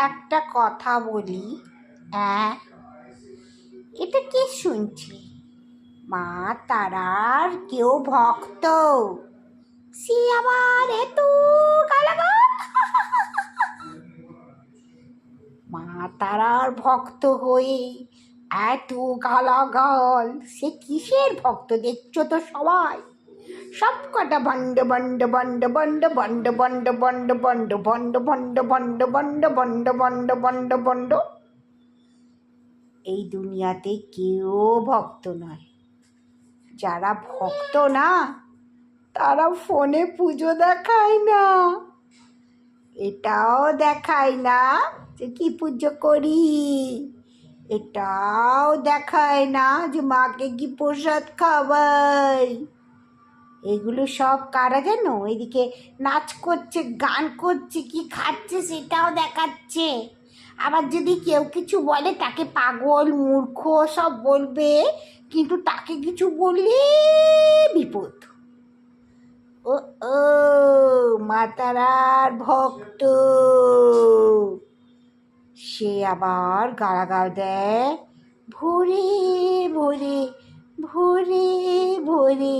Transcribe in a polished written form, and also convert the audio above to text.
একটা কথা বলি। হ্যাঁ, এটা কে শুনছি? মা তারার কেউ ভক্ত, সে আবার এত গালাগাল। মা তারার ভক্ত হয়ে এত গালাগাল, সে কিসের ভক্ত দেখছো তো সবাই? সব কটা bond bond bond bond bond bond bond bond bond bond bond bond bond bond bond bond. এই দুনিয়াতে কেউ ভক্ত নয়। যারা ভক্ত না, তারা ফোনে পুজো দেখায় না, এটাও দেখায় না যে কি পুজো করি, এটাও দেখায় না যে মাকে কি প্রসাদ খাওয়াই। এগুলো সব কারা জানো? এদিকে নাচ করছে, গান করছে, কি খাচ্ছে সেটাও দেখাচ্ছে। আবার যদি কেউ কিছু বলে তাকে পাগল মূর্খ সব বলবে, কিন্তু তাকে কিছু বললে বিপদ। ও ও মাতারার ভক্ত, সে আবার গালাগাল দেয় ভোরে ভোরে ভোরে ভোরে।